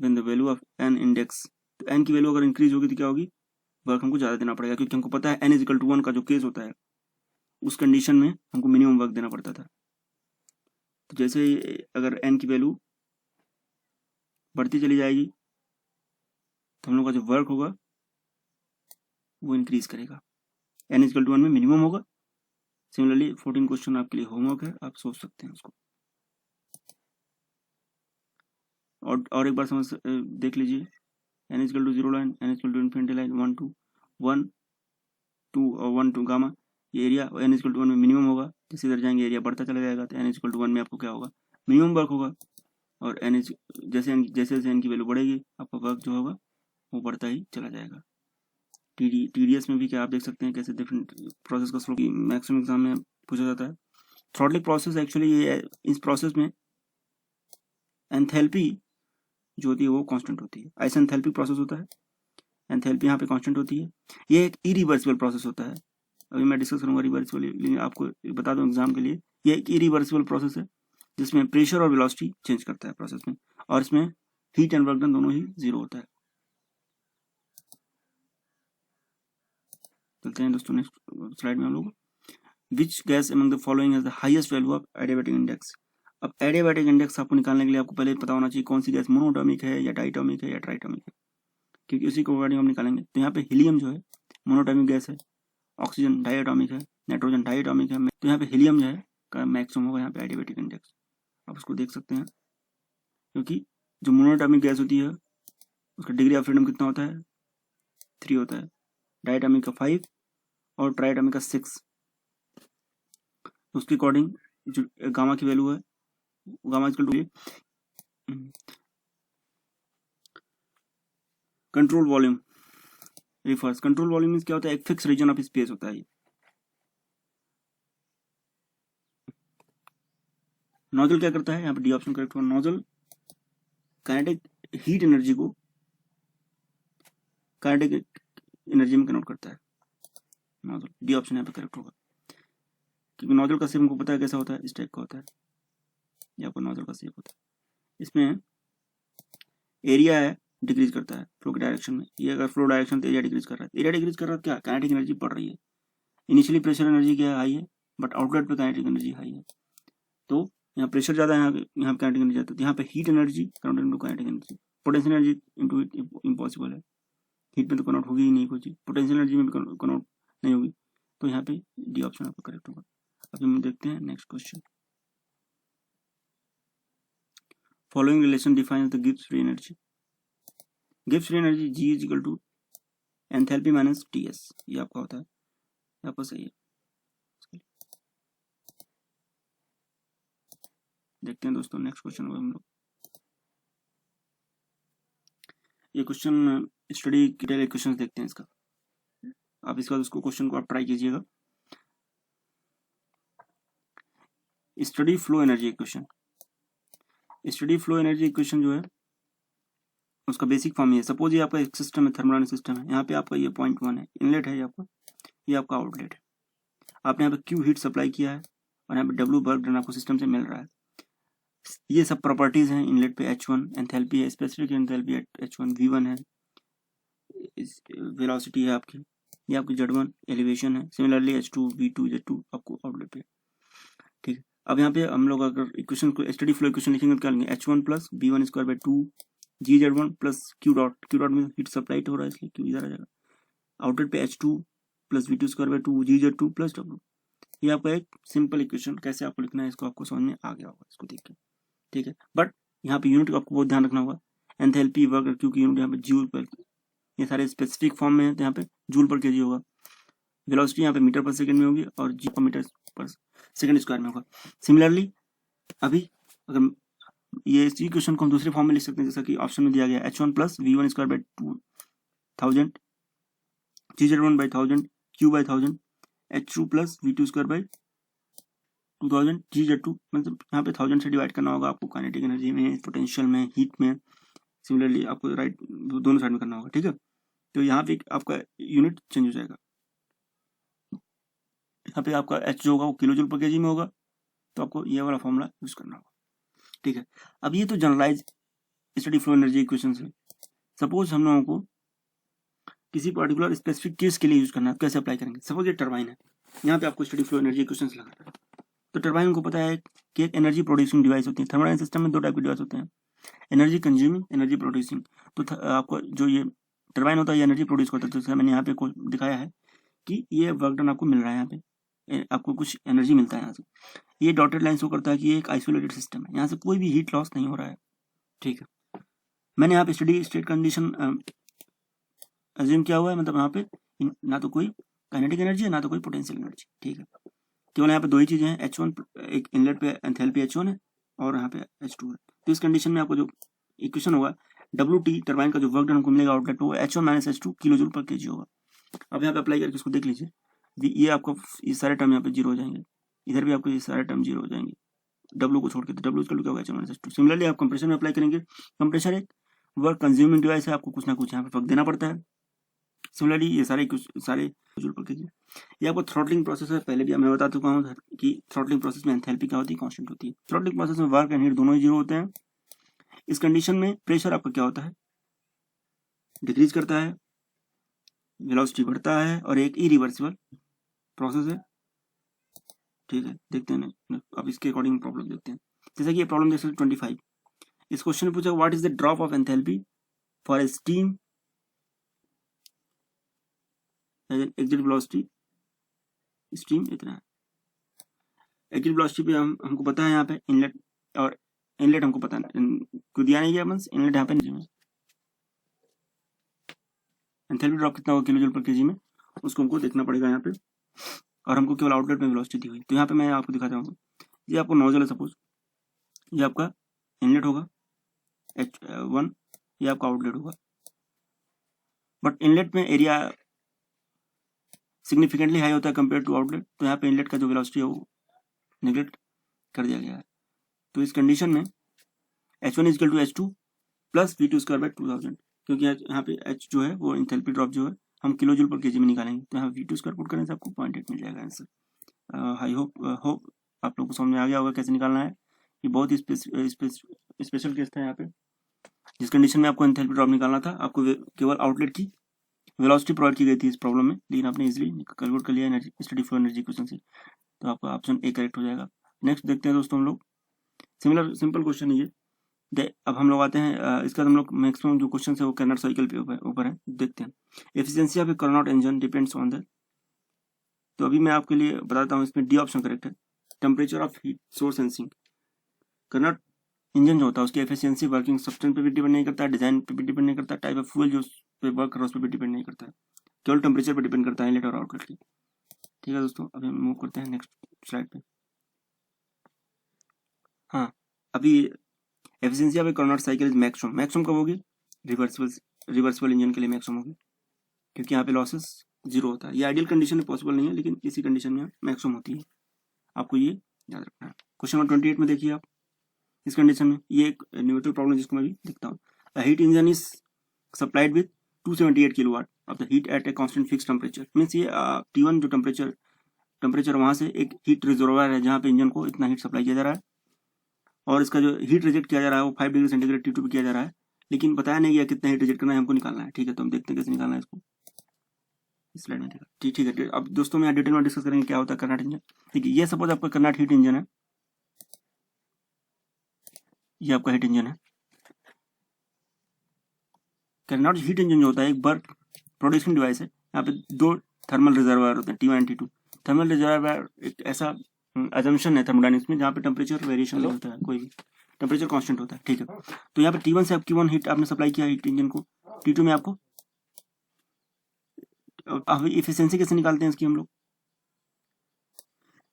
when the value of N index. तो एन की वैल्यू अगर इंक्रीज होगी तो क्या होगी, वर्क हमको ज्यादा देना पड़ेगा, क्योंकि हमको पता है एन इजिकल टू 1 का जो केस होता है उस कंडीशन में हमको मिनिमम वर्क देना पड़ता था। तो जैसे अगर एन की वैल्यू बढ़ती चली जाएगी तो हम लोग का जो वर्क होगा वो इंक्रीज करेगा। एन इजिकल टू 1 में मिनिमम होगा। सिमिलरली 14 क्वेश्चन आपके लिए होमवर्क है, आप सोच सकते हैं उसको। और एक बार समझ देख लीजिए, N is equal to 0 line, N is equal to infinity line, 1 2 1 2 और 1 2 गामा, ये एरिया एन इजिकल टू 1 में मिनिमम होगा। जैसे इधर जाएंगे एरिया बढ़ता चला जाएगा, तो एन इजिकल टू 1 में आपको क्या होगा, मिनिमम वर्क होगा। और एन जैसे जैसे एन की वैल्यू बढ़ेगी आपका वर्क जो होगा वो बढ़ता ही चला जाएगा। टीडीएस में भी क्या आप देख सकते हैं कैसे डिफरेंट प्रोसेस का स्लोप मैक्सिमम एग्जाम में पूछा जाता है। थ्रॉटलिंग प्रोसेस एक्चुअली ये, इस प्रोसेस में एंथैल्पी जो होती है वो कांस्टेंट होती है। आइसेंथैल्पिक प्रोसेस होता है, एंथैल्पी यहाँ पे कांस्टेंट होती है। ये एक इरिवर्सिबल प्रोसेस होता है, अभी मैं डिस्कस करूंगा रिवर्सिबल, लेकिन आपको बता दूं एग्जाम के लिए ये एक इरिवर्सिबल प्रोसेस है जिसमें प्रेशर और वेलोसिटी चेंज करता है प्रोसेस में, और इसमें हीट एंड वर्क डन दोनों ही 0 होता है। चलते हैं दोस्तों नेक्स्ट स्लाइड में हम लोग। Which gas among the following has the highest value of adiabatic index. अब एडियाबैटिक इंडेक्स आपको निकालने के लिए आपको पहले पता होना चाहिए कौन सी गैस मोनोटॉमिक है या डाइटॉमिक है या ट्राइटॉमिक है, क्योंकि उसी को अकॉर्डिंग हम निकालेंगे। तो यहाँ पे हीलियम जो है मोनोटॉमिक गैस है, ऑक्सीजन डाइएटॉमिक है, नाइट्रोजन डाइएटॉमिक है। तो यहाँ पे हीलियम जो है का मैक्सिमम होगा यहाँ पे एडियाबैटिक इंडेक्स, आप उसको देख सकते हैं। क्योंकि जो मोनोटॉमिक गैस होती है उसका डिग्री ऑफ फ्रीडम कितना होता है, 3 होता है, डाइएटॉमिक का 5 और ट्राइएटॉमिक का 6। उसके अकॉर्डिंग जो गामा की वैल्यू है, gamma equal to control volume refers. Control volume means क्या होता है, एक फिक्स रीजन ऑफ स्पेस होता है। नोजल क्या करता है, यहाँ पे डी ऑप्शन करेक्ट होगा। नोजल काइनेटिक हीट एनर्जी को काइनेटिक एनर्जी में कन्वर्ट करता है नोजल, डी ऑप्शन यहाँ पे करेक्ट होगा। क्योंकि नोजल का शेप हमको पता है कैसा होता है, इस टाइप का होता है, ये आपको नोजल का शेप होता है। इसमें एरिया है डिक्रीज करता है फ्लो के डायरेक्शन में, ये अगर फ्लो डायरेक्शन तो एरिया डिक्रीज कर रहा है, एरिया डिक्रीज कर रहा है क्या, काइनेटिक एनर्जी बढ़ रही है। इनिशियली प्रेशर एनर्जी क्या हाई है, बट आउटलेट पे काइनेटिक एनर्जी हाई है। तो यहाँ प्रेशर ज्यादा है, यहाँ पे काइनेटिक एनर्जी आता है, यहाँ पे heat energy converted into kinetic energy, potential energy into heat impossible है, हीट में तो कन्वर्ट होगी ही नहीं कोई चीज, पोटेंशियल एनर्जी में भी कन्वर्ट नहीं होगी, तो यहाँ पे डी ऑप्शन आपका करेक्ट होगा। अब हम देखते हैं next question. Following relation defines the Gibbs free energy. Gibbs free energy G is equal to enthalpy minus TS, ये आपका होता है, आपका सही है। देखते हैं दोस्तों नेक्स्ट क्वेश्चन होगा हम लोग। ये क्वेश्चन स्टडी डिटेल क्वेश्चन देखते हैं इसका, आप इसके बाद उसको क्वेश्चन को आप ट्राई कीजिएगा। Study flow energy equation, study flow energy equation जो है उसका बेसिक फॉर्म ये है। सपोज ये आपका एक सिस्टम है, थर्मोडायनामिक सिस्टम है, यहाँ पे आपका ये पॉइंट 1 है, इनलेट है, ये आपका आउटलेट है। आपने यहाँ पे Q हीट सप्लाई किया है और यहाँ पे W वर्क डन आपको सिस्टम से मिल रहा है। ये सब प्रॉपर्टीज हैं। इनलेट पे H1 एंथैल्पी है, स्पेसिफिक एंथैल्पी H1 V1 है, वेलोसिटी है आपकी, ये आपकी Z1 एलिवेशन है। सिमिलरली H2 V2 Z2 आपको आउटलेट पे, ठीक है। अब यहाँ पे हम लोग अगर इक्वेशन को स्टडी फ्लो इक्वेशन लिखेंगे तो क्या लेंगे, H1 plus V1 square by 2 GZ1 plus Q dot में हीट सप्लाई हो रहा है इसलिए Q इधर आ जाएगा, आउटलेट पे H2 plus V2 square by 2 GZ2 plus W। ये आपका एक सिंपल इक्वेशन, कैसे आपको लिखना है इसको आपको समझ में आ गया होगा इसको देख के, ठीक है। बट यहाँ पे यूनिट आपको बहुत ध्यान रखना होगा, एंथैल्पी वर्क क्योंकि यूनिट यहाँ पे जूल पर, ये सारे स्पेसिफिक फॉर्म में है तो यहाँ पे जूल पर केजी होगा। वेलोसिटी यहाँ पे मीटर पर सेकंड में होगी और जी पर मीटर पर सेकंड स्क्वायर में होगा। सिमिलरली अभी अगर ये इसी क्वेश्चन को हम दूसरे फॉर्म में लिख सकते हैं जैसा कि ऑप्शन में दिया गया, H1 plus V1 square by 2000 GZ1 by 1000 Q by 1000 H2 plus V2 square by 2000 GZ2, मतलब यहाँ पे 1000 से डिवाइड करना होगा आपको, काइनेटिक एनर्जी में, पोटेंशियल में, हीट में। सिमिलरली आपको राइट दोनों साइड में करना होगा, ठीक है। तो यहाँ पे आपका यूनिट चेंज हो जाएगा, यहाँ पे आपका H जो होगा वो किलो जूल पर केजी में होगा, तो आपको ये वाला फॉर्मूला यूज करना होगा, ठीक है। अब ये तो generalise steady flow energy equation है। सपोज हम लोगों को किसी पर्टिकुलर स्पेसिफिक केस के लिए यूज करना है, कैसे अप्लाई करेंगे। सपोज ये टरबाइन है, यहाँ पे आपको स्टडी फ्लो एनर्जी इक्वेशन लगा है, तो टरबाइन को पता है कि एक एनर्जी प्रोड्यूसिंग डिवाइस होती है। थर्मोडायनामिक सिस्टम में दो टाइप के डिवाइस होते हैं, एनर्जी कंज्यूमिंग, एनर्जी प्रोड्यूसिंग। तो आपको जो ये टरबाइन होता है ये एनर्जी प्रोड्यूस करता है, तो मैंने यहाँ पे दिखाया है कि ये वर्क डन आपको मिल रहा है, यहाँ पे आपको कुछ एनर्जी मिलता है यहाँ से। ये डॉटेड लाइन शो करता है कि ये एक आइसोलेटेड सिस्टम है, यहाँ से कोई भी हीट लॉस नहीं हो रहा है, ठीक है। मैंने यहाँ पे स्टडी स्टेट कंडीशन अज्यूम किया हुआ है, मतलब यहाँ पे ना तो कोई काइनेटिक एनर्जी है ना तो कोई पोटेंशियल एनर्जी, ठीक है। केवल यहाँ पे दो ही चीजें हैं, H1 एक इनलेट पे एंथैल्पी H1 है और यहाँ पे H2 है। तो इस कंडीशन में आपको जो इक्वेशन होगा WT टरबाइन का जो वर्क डन हमको मिलेगा आउटलेट वो H1 minus H2 kilo joule पर केजी होगा। अब यहाँ पे अप्लाई करके इसको देख लीजिए, ये आपको ये सारे टर्म यहाँ पे जीरो हो जाएंगे, इधर भी आपको ये सारे टर्म जीरो हो जाएंगे W को छोड़ के, तो W क्या होगा H1 माइनस H2। सिमिलरली आप कंप्रेसर में अप्लाई करेंगे, कंप्रेसर एक वर्क कंज्यूमिंग डिवाइस है, आपको कुछ ना कुछ यहाँ पे वर्क देना पड़ता है। सिमिलरली ये सारे जूल पर केजी। ये आपको थ्रॉटलिंग प्रोसेस है, पहले भी मैं बता चुका हूँ कि थ्रॉटलिंग प्रोसेस में एंथैल्पी क्या होती है, कांस्टेंट होती है। थ्रॉटलिंग प्रोसेस में वर्क एंड हीट दोनों ही जीरो होते हैं। इस कंडीशन में प्रेशर आपका क्या होता है, डिक्रीज करता है, वेलोसिटी बढ़ता है और एक इरिवर्सिबल प्रोसेस है, ठीक है। देखते हैं अब इसके अकॉर्डिंग प्रॉब्लम देखते हैं। जैसा कि ये प्रॉब्लम देख सकते 25, इस क्वेश्चन में पूछा what is the drop of enthalpy for a steam exit velocity, steam इतना है। एग्जिट वेलोसिटी पे हमको पता है यहाँ पे इनलेट और इनलेट हमको पता नहीं दिया नहीं गया, बस इनलेट यहाँ पे नहीं। एंथैल्पी ड्रॉप कितना होगा किलो जूल पर केजी में, उसको हमको देखना पड़ेगा यहाँ पे, और हमको केवल आउटलेट में वेलोसिटी दी हुई। तो यहाँ पे मैं आपको दिखाता हूँ, ये आपको नोजल है, सपोज ये आपका इनलेट होगा H1, ये आपका आउटलेट होगा। बट इनलेट में एरिया सिग्निफिकेंटली हाई होता है कंपेयर टू आउटलेट, तो यहाँ पे इनलेट का जो वेलोसिटी है वो नेग्लेक्ट कर दिया गया है। तो इस कंडीशन में H1 is equal to H2 plus V2 square by 2000, क्योंकि यहाँ पे H जो है वो एंथैल्पी ड्रॉप जो है हम किलो जूल पर केजी में निकालेंगे, तो यहाँ V2 स्क्वायर पुट करने से आपको 0.8 मिल जाएगा आंसर। आई होप आप लोग को समझ में आ गया होगा कैसे निकालना है। ये बहुत ही स्पेशल केस था यहाँ पे, जिस कंडीशन में आपको एंथैल्पी ड्रॉप निकालना था, आपको केवल आउटलेट की वेलोसिटी प्रोवाइड की गई थी इस प्रॉब्लम में, लेकिन आपने इजीली कैलकुलेट कर लिया energy study flow energy equation से, तो आपका ऑप्शन ए करेक्ट हो जाएगा। नेक्स्ट देखते हैं दोस्तों हम लोग, सिमिलर सिंपल क्वेश्चन है ये, अब हम लोग आते हैं इसका हम लोग मैक्सिमम जो क्वेश्चन है वो कार्नोट साइकिल पे ऊपर है, देखते हैं। Efficiency of a Carnot engine depends on the, तो अभी मैं आपके लिए बताता हूँ, इसमें डी ऑप्शन करेक्ट है, temperature of heat source and sink. Carnot engine जो होता है उसकी एफिशिएंसी वर्किंग सब्सटेंस पे भी डिपेंड नहीं करता, डिजाइन पे भी डिपेंड नहीं करता, टाइप ऑफ फ्यूल जो उस पे वर्क कर रहा है उस पर भी डिपेंड नहीं करता है, केवल टेम्परेचर पर डिपेंड करता है इनलेट और आउटलेट की। ठीक है दोस्तों, अभी हम मूव करते हैं नेक्स्ट स्लाइड पे। हाँ, अभी efficiency of a Carnot cycle is maximum, maximum कब होगी? रिवर्सिबल इंजन के लिए मैक्सिमम होगी, क्योंकि यहाँ पे लॉसेस जीरो होता है। ये आइडियल कंडीशन में पॉसिबल नहीं है, लेकिन इसी कंडीशन में मैक्सिमम होती है, आपको ये याद रखना है। क्वेश्चन नंबर 28 में देखिए आप, इस कंडीशन में ये एक न्यूमेरिकल प्रॉब्लम जिसको मैं भी लिखता हूँ। The heat engine is supplied with 278 kilowatt of the heat at a constant fix temperature. Means ये T1 जो टेम्परेचर वहां से एक हीट रिजर्वायर है जहाँ पे इंजन को इतना हीट सप्लाई किया जा रहा है, और इसका जो हीट रिजेक्ट किया जा रहा है वो 5 डिग्री सेंटीग्रेड T2 पे किया जा रहा है, लेकिन बताया नहीं गया कितना हीट रिजेक्ट करना है, हमको निकालना है। ठीक है, तो हम देखते हैं कैसे निकालना है इसको, इस स्लाइड में देखा। ठीक है, अब दोस्तों मैं डिटेल में डिस्कस करेंगे क्या होता है कार्नोट इंजन। ठीक है, ये सपोज आपका कार्नोट हीट इंजन है, ये आपका हीट इंजन है। कार्नोट हीट इंजन जो होता है एक वर्क प्रोडक्शन डिवाइस है। यहाँ पे दो थर्मल रिजर्वायर होते हैं, T1 and T2। Thermal reservoir एक ऐसा अजम्पशन है थर्मोडायनेमिक्स में जहाँ पे टेम्परेचर वेरिएशन नहीं होता है, कोई भी टेम्परेचर कांस्टेंट होता है। ठीक है, तो यहाँ पे T1 से आप Q1 हीट आपने सप्लाई किया हीट इंजन को, T2 में आपको एफिशिएंसी कैसे निकालते हैं इसकी हम लोग?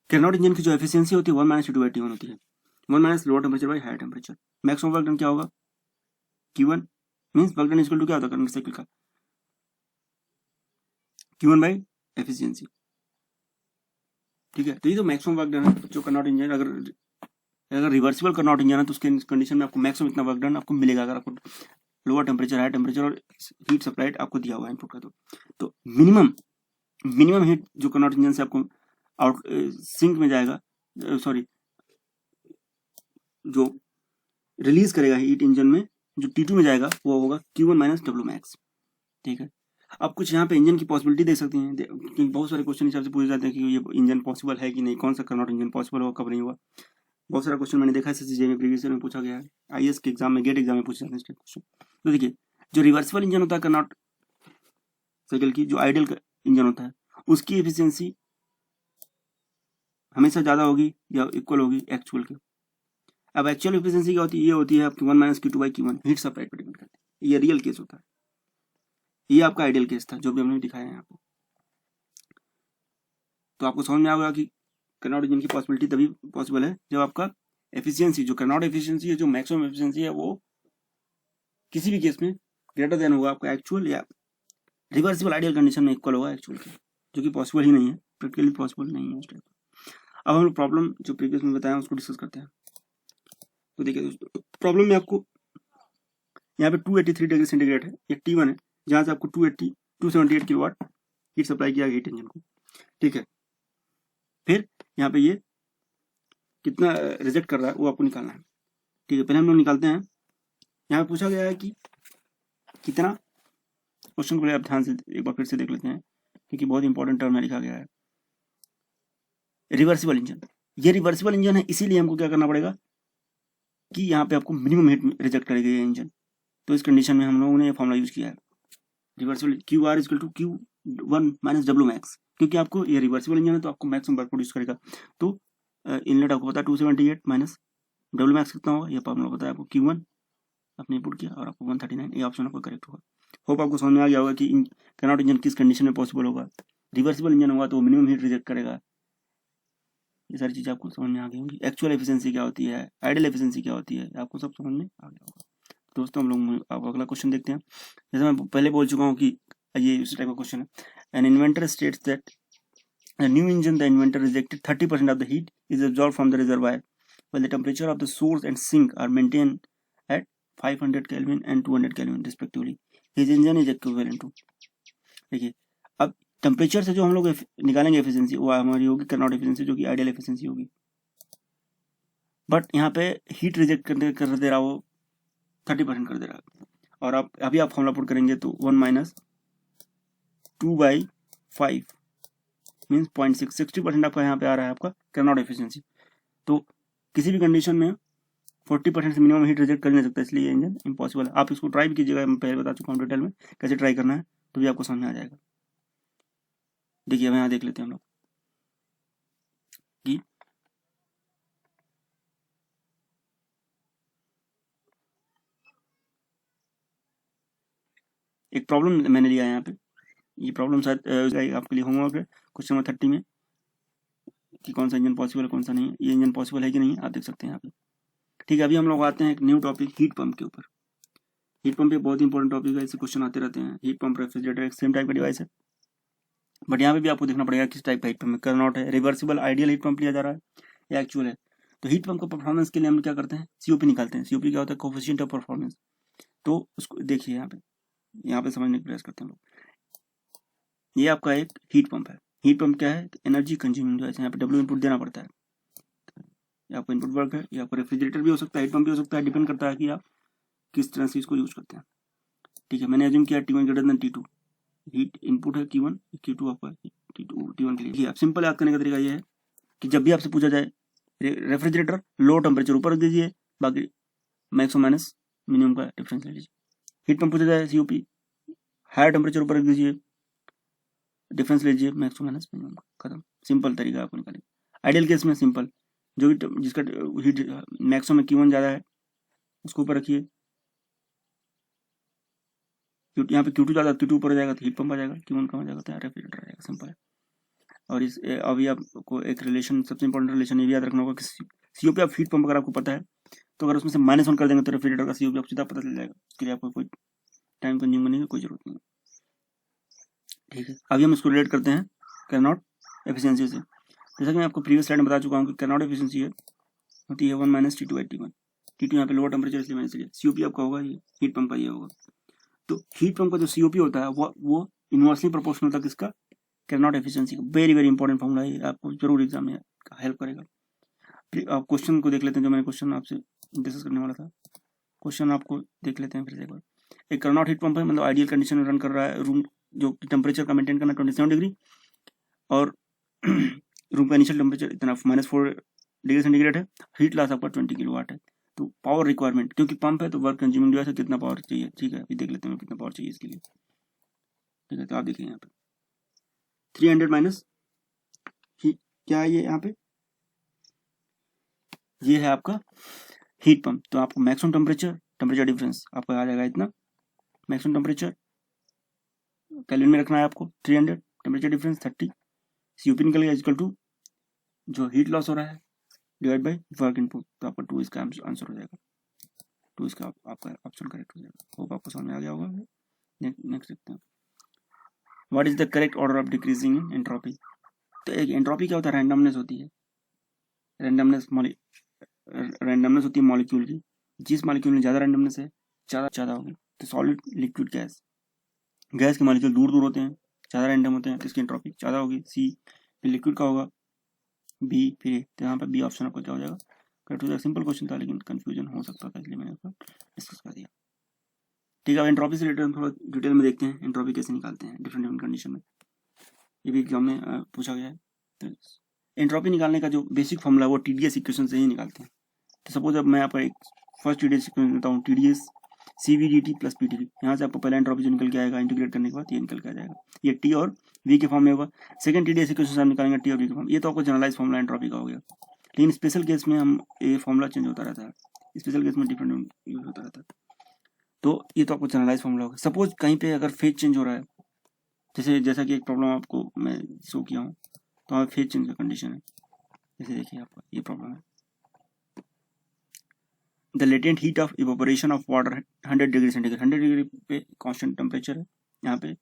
कार्नोट इंजन की जो एफिशिएंसी होती है 1 - T2 T1 होती है, 1 - lower temperature by higher temperature. Maximum work done क्या होगा? Q1 means work done equal to क्या होता है कार्नोट साइकिल का? Q1 by efficiency. ठीक है, तो ये तो मैक्सिमम वर्क डन है जो कार्नोट इंजन, अगर रिवर्सिबल कार्नोट इंजन है तो उसके कंडीशन में आपको मैक्सिमम इतना वर्क डन आपको मिलेगा, अगर आपको लोअर टेम्परेचर हायर टेम्परेचर और हीट सप्लाइड आपको दिया हुआ है इनपुट का। तो मिनिमम हीट जो कार्नोट इंजन से आपको आउट सिंक में जाएगा, सॉरी जो रिलीज करेगा हीट इंजन में जो T2 में जाएगा वो होगा Q1 - Wmax। ठीक है, आप कुछ यहाँ पे इंजन की पॉसिबिलिटी देख सकती हैं, क्योंकि बहुत सारे क्वेश्चन हिसाब से पूछे जाते हैं कि ये इंजन पॉसिबल है कि नहीं, कौन सा कार्नोट इंजन पॉसिबल होगा कब नहीं हुआ। बहुत सारा क्वेश्चन मैंने देखा है SSC में प्रीवियस ईयर में पूछा गया है, IAS के एग्जाम में, गेट एग्जाम में पूछे जाते हैं क्वेश्चन। तो देखिए, जो रिवर्सिबल इंजन होता है कार्नोट साइकिल की, जो आइडियल इंजन होता है, उसकी एफिशिएंसी हमेशा ज्यादा होगी या इक्वल होगी एक्चुअल के। अब एक्चुअल एफिशिएंसी क्या होती है? ये होती है आपकी 1 - Q2 Q1 हीट सप्लाई पर डिपेंड करती है। ये रियल केस होता है, ये आपका आइडियल केस था जो भी हमने दिखाया है यहाँ पे। तो आपको समझ में आ गया कि कार्नोट इंजन की पॉसिबिलिटी तभी पॉसिबल है जब आपका एफिशिएंसी, जो कार्नोट एफिशिएंसी है, जो मैक्सिमम एफिशिएंसी है, वो किसी भी केस में ग्रेटर देन होगा आपका एक्चुअल या रिवर्सिबल आइडियल कंडीशन में इक्वल होगा एक्चुअल के, जो कि पॉसिबल ही नहीं है, प्रैक्टिकली पॉसिबल नहीं है उस टाइप। अब हम लोग प्रॉब्लम जो प्रीवियस में बताया उसको डिस्कस करते हैं। तो देखिए दोस्तों, प्रॉब्लम में आपको यहाँ पे 283 डिग्री सेंटीग्रेड है, ये T1 है, जहां से आपको 278 किलोवाट हीट सप्लाई किया हीट इंजन को। ठीक है, फिर यहाँ पे ये कितना रिजेक्ट कर रहा है वो आपको निकालना है। ठीक है, पहले हम लोग निकालते हैं। यहाँ पे पूछा गया है कि कितना, क्वेश्चन को आप ध्यान से एक बार फिर से देख लेते हैं, क्योंकि बहुत इंपॉर्टेंट टर्म में लिखा गया है। रिवर्सिबल इंजन, ये रिवर्सिबल इंजन है, इसीलिए हमको क्या करना पड़ेगा कि यहाँ पे आपको मिनिमम हीट रिजेक्ट करेगा ये इंजन। तो इस कंडीशन में हम लोगों ने ये फॉर्मूला यूज किया है, रिवर्सिबल QR = Q1 - Wmax, क्योंकि आपको ये रिवर्सिबल इंजन है तो आपको मैक्सिमम वर्क प्रोड्यूस करेगा। तो इनलेट आपको पता है 278 - Wmax कितना होगा, ये फॉर्मूला पता है आपको, Q1 आपने इनपुट किया और आपको 139, ये ऑप्शन आपको करेक्ट होगा। होप आपको समझ में आ गया होगा कि कार्नोट इंजन किस कंडीशन में पॉसिबल होगा। रिवर्सिबल इंजन होगा तो मिनिमम हीट रिजेक्ट करेगा, ये सारी चीजें आपको समझ में आ गई होंगी। एक्चुअल एफिशिएंसी क्या होती है, आइडियल एफिशिएंसी क्या होती है, आपको सब समझ में आ गया होगा। दोस्तों हम लोग अब अगला क्वेश्चन देखते हैं। जैसे मैं पहले बोल चुका हूँ कि ये इस टाइप का क्वेश्चन है। N inventor states that a new engine, the inventor rejected 30% of the heat is absorbed from the reservoir while the temperature of the source and sink are maintained at 500 Kelvin and 200 Kelvin respectively. His engine is equivalent to, देखिए अब temperature से जो हम लोग निकालेंगे efficiency वो हमारी होगी कार्नोट एफिशिएंसी, जो कि आइडियल एफिशिएंसी होगी। बट यहाँ पे हीट रिजेक्ट कर दे रहा, वो 30% कर दे रहा है, और आप अभी आप फॉर्मूला पुट करेंगे तो 1 - 2/5 मीन्स 0.6, 60% आपका यहाँ पे आ रहा है आपका कार्नोट एफिशिएंसी। तो किसी भी कंडीशन में 40% से मिनिमम हीट रिजेक्ट कर नहीं सकता, इसलिए ये इंजन इम्पॉसिबल है। आप इसको ट्राई भी कीजिएगा, मैं पहले बता चुका हूँ डिटेल में कैसे ट्राई करना है, तो भी आपको समझ में आ जाएगा। देखिए अब यहाँ देख लेते हैं हम लोग कि एक प्रॉब्लम मैंने लिया है यहाँ पे, ये प्रॉब्लम शायद आपके लिए होमवर्क है क्वेश्चन नंबर 30 में कि कौन सा इंजन पॉसिबल है कौन सा नहीं है। ये इंजन पॉसिबल है कि नहीं आप देख सकते हैं यहाँ पे। ठीक है, अभी हम लोग आते हैं एक न्यू टॉपिक हीट पंप के ऊपर। हीट पंप एक बहुत इंपॉर्टेंट टॉपिक है, इससे क्वेश्चन आते रहते हैं। हीट पंप रेफ्रिजरेटर एक सेम टाइप का डिवाइस है, बट यहाँ पे भी आपको देखना पड़ेगा किस टाइप का हीट पंप करनॉट है, रिवर्सिबल आइडियल हीट पंप लिया जा रहा है या एक्चुअल है। तो हीट पंप का परफॉर्मेंस के लिए हम क्या करते हैं, सीओपी निकालते हैं। सीओपी क्या होता है, कोफिशिएंट ऑफ परफॉर्मेंस। तो उसको देखिए यहाँ पे समझने की प्रयास करते हैं लोग। ये आपका एक हीट पंप है। हीट पंप क्या है, एनर्जी कंज्यूमिंग डिवाइस है। यहाँ पे डब्ल्यू इनपुट देना पड़ता है, ये आपका इनपुट वर्क है। ये आपका रेफ्रिजरेटर भी हो सकता है, हीट पंप भी हो सकता है, डिपेंड करता है कि आप किस तरह से इसको यूज करते हैं। ठीक है, मैंने एज्यूम किया T1 greater than T2, heat input है Q1, Q2 आपका T1 के लिए। आप सिंपल याद करने का तरीका ये है कि जब भी आपसे पूछा जाए रेफ्रिजरेटर लो टेम्परेचर ऊपर रख दीजिए, बाकी मैक्स और माइनस मिनिमम का डिफरेंस ले लीजिए। हीट पंप पूछा जाए सीओपी हायर टेम्परेचर ऊपर रख दीजिए, डिफरेंस लीजिए मैक्स और माइनस मिनिमम, खत्म। सिंपल तरीका आपको निकालेंगे। आइडियल केस में सिंपल, जो भी जिसका हीट मैक्सिमम में Q1 ज़्यादा है उसको ऊपर रखिए, यहाँ पे Q2 ज़्यादा, Q2 ऊपर जाएगा तो हीट पंप आ जाएगा, Q1 कम आ जाएगा तो रेफ्रिजरेटर आ जाएगा, सिंपल है। और इस अभी आपको एक रिलेशन, सबसे इंपॉर्टेंट रिलेशन ये भी याद रखना होगा कि सीओपी ऑफ हीट पंप अगर आपको पता है तो अगर उसमें से -1 कर देंगे तो रेफ्रिजरेटर का सीओपी आपको सीधा पता चल जाएगा। उसके लिए आपको कोई टाइम कंज्यूम करने की कोई जरूरत नहीं है। ठीक है, अभी हम इसको रिलेट करते हैं कैरनॉट एफिशिएंसी से। जैसा कि मैं आपको प्रीवियस स्लाइड में बता चुका हूँ कि कैरनॉट एफिशिएंसी है होती है 1 - T2/T1। T2 यहाँ पे लोअर टेम्परेचर इसलिए मैंने लिया। सीओपी आपका होगा ये हीट पंप का ये होगा। तो हीट पंप का जो सीओपी होता है वो इनवर्सली प्रोपोर्शनल होता है किसका, कैरनॉट एफिशिएंसी का। वेरी वेरी इंपॉर्टेंट फॉर्मूला है, आपको जरूर एग्जाम में हेल्प करेगा। आप क्वेश्चन को देख लेते हैं, जो मैंने क्वेश्चन आपसे डिस्कस करने वाला था, क्वेश्चन आपको देख लेते हैं फिर से एक बार। एक कैरनॉट हीट पंप है, मतलब आइडियल कंडीशन में रन कर रहा है, रूम जो टेम्परेचर का मेंटेन करना 27 डिग्री, और रूम का इनिशियल टेम्परेचर इतना -4 डिग्री सेंटीग्रेड है। हीट लॉस आपका 20 किलोवाट है। तो पावर रिक्वायरमेंट, क्योंकि पंप है तो वर्क कंज्यूमिंग डिवाइस है, कितना पावर चाहिए। ठीक है, अभी देख लेते हैं कितना पावर चाहिए इसके लिए। ठीक है, तो आप देखिए यहाँ पे 300 माइनस क्या है ये, यहाँ पे ये है आपका हीट पंप। तो आपको मैक्सिमम टेम्परेचर डिफरेंस आपका आ जाएगा इतना। मैक्सिमम टेम्परेचर केल्विन में रखना है आपको, 300 टेम्परेचर डिफरेंस 30, सीओपी निकल गया इक्वल टू जो हीट लॉस हो रहा है डिवाइड बाय वर्क इनपुट। तो आपका 2 इसका आंसर हो जाएगा, 2 इसका आपका ऑप्शन करेक्ट हो जाएगा। होप आपको समझ में आ गया होगा। नेक्स्ट देखते हैं, what is the correct order of decreasing in entropy. तो एक एंट्रोपी क्या होता है, रैंडमनेस होती है। रैंडमनेस होती है मॉलिक्यूल की। जिस मॉलिक्यूल में ज़्यादा रैंडमनेस है, ज़्यादा होगी। तो सॉलिड, लिक्विड, गैस के मॉलिक्यूल दूर होते हैं, ज़्यादा रैंडम होते हैं, तो इसकी एंट्रोपी ज़्यादा होगी। सी, फिर लिक्विड का होगा बी, फिर तो यहाँ पर बी ऑप्शन आपको क्या हो जाएगा करेक्ट हो जाएगा। सिंपल क्वेश्चन था लेकिन कंफ्यूजन हो सकता था, इसलिए मैंने उसको डिस्कस कर दिया। ठीक है, अब एंट्रोपी से रिलेटेड थोड़ा डिटेल में देखते हैं एंट्रोपी कैसे निकालते हैं डिफरेंट कंडीशन में। ये भी एग्जाम में पूछा गया है। तो एंट्रोपी निकालने का जो बेसिक फॉर्मूला है वो TDS इक्वेशन से ही निकालते हैं। तो सपोज अब मैं आपको एक फर्स्ट TDS इक्वेशन देता हूँ, TDS CVDT + PdV। यहाँ से आपको पहला एंट्रोपी जो निकल के आएगा इंटीग्रेट करने के बाद ये निकल के आ जाएगा, ये T और V के फॉर्म में होगा। सेकंड TDS इक्वेशन से हम निकालेंगे T और V के फॉर्म। ये तो आपको जनरलाइज फॉर्मूला एंट्रोपी का हो गया, लेकिन स्पेशल केस में हम ये फॉर्मूला चेंज होता रहता है, स्पेशल केस में डिफरेंट यूज होता रहता है। तो ये तो आपको जनरलाइज फॉर्मूला होगा। सपोज कहीं पे अगर फेज चेंज हो रहा है, जैसा कि एक प्रॉब्लम आपको मैं शो किया हूँ, तो हमें फेज चेंज का कंडीशन है। जैसे देखिए आपका ये प्रॉब्लम है, the latent heat of evaporation of water 100 degree centigrade, 100 degree पे कांस्टेंट टेम्परेचर है। यहाँ पे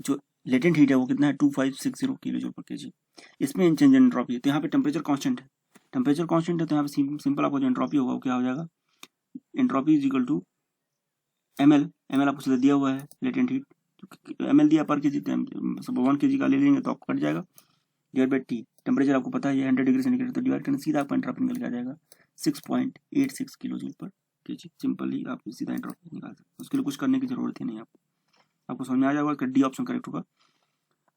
जो लेटेंट हीट है वो कितना है 2560 किलो जूल पर केजी। इसमें चेंज इन एंट्रोपी है, तो यहाँ पे टेम्परेचर कांस्टेंट है। टेम्परेचर कांस्टेंट है तो यहाँ पे सिंपल आपको जो एंट्रोपी होगा वो क्या हो जाएगा, entropy is equal to ml आपको सीधा दिया हुआ है लेटेंट हीट, ml दिया पर केजी, सब 1 kg का ले लेंगे तो आपको कट जाएगा, डिवाइड बाई टी। टेम्परेचर आपको पता है ये 100 डिग्री सेंटीग्रेड, तो डिवाइड करने सीधा आपको एंट्रोपी निकल के आ जाएगा 6.86 किलो जूल पर केजी। सिंपल ही आप सीधा एंट्रोपी निकाल सकते हैं, उसके लिए कुछ करने की जरूरत ही नहीं है आपको समझ में आ जाएगा। डी ऑप्शन करेक्ट होगा।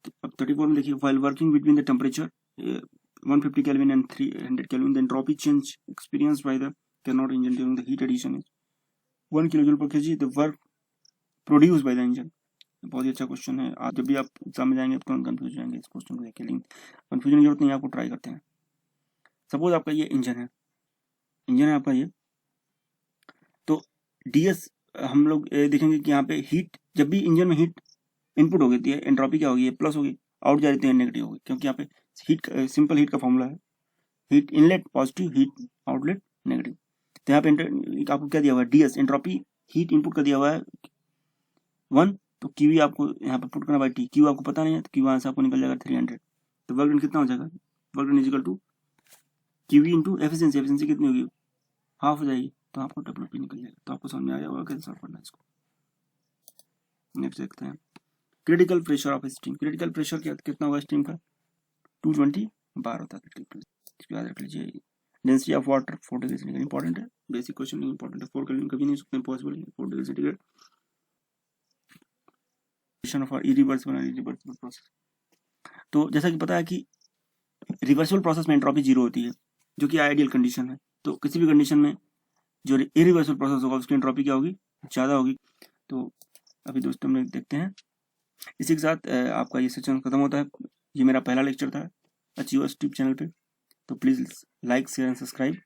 तो अब 34 में देखिए, while working between the temperature 150 kelvin and 300 kelvin, the entropy change experienced by the cannot engine during the heat addition is 1 kilojoule पर kg the work produced by the engine। बहुत ही अच्छा question है। आप जब भी आप एग्जाम में जाएंगे तो कंफ्यूज जाएंगे इस क्वेश्चन को देख के, लेकिन कंफ्यूजन की जरूरत नहीं, आपको ट्राई करते हैं। सपोज आपका ये इंजन है आपका ये, तो डीएस हम लोग देखेंगे कि यहाँ पे हीट, जब भी इंजन में हीट इनपुट हो गई है, एंट्रोपी क्या होगी, प्लस होगी, आउट जा रही है नेगेटिव होगी, क्योंकि यहाँ पे हीट सिंपल हीट का फॉर्मूला है, heat inlet positive, heat outlet negative. तो यहाँ पे आपको क्या दिया हुआ है, डीएस एंट्रोपी हीट इनपुट का दिया हुआ है 1, तो क्यू आपको यहाँ पे पुट करना बाई टी, क्यू आपको पता नहीं है तो क्यू से आपको निकल जाएगा 300। तो वर्क डन कितना हो जाएगा, work done is equal to Q into efficiency, efficiency कितनी होगी, हाफ हो जाएगी, तो आपको डब्ल्यूपी निकल जाएगा। तो आपको समझ में आ जाएगा कैसे सॉल्व करना है इसको। नेक्स्ट देखते हैं critical pressure of steam. Critical pressure कितना होगा स्टीम का, 220 बार होता है क्रिटिकल प्रेशर। इसको याद रख लीजिए। Density of water 4 degree centigrade, important है, बेसिक क्वेश्चन नहीं इंपॉर्टेंट है, 4 केल्विन कभी नहीं सकते, इम्पॉसिबल है 4 degree centigrade. For irreversible process, तो जैसा कि पता है कि रिवर्सिबल प्रोसेस में एंट्रोपी 0 होती है, जो कि आइडियल कंडीशन है। तो किसी भी कंडीशन में जो इरिवर्सिबल प्रोसेस होगा उसकी एंट्रोपी क्या होगी, ज़्यादा होगी। तो अभी दोस्तों हम लोग देखते हैं। इसी के साथ आपका ये सेशन खत्म होता है। ये मेरा पहला लेक्चर था अचीवर्स ट्यूब चैनल पे, तो please like share and subscribe.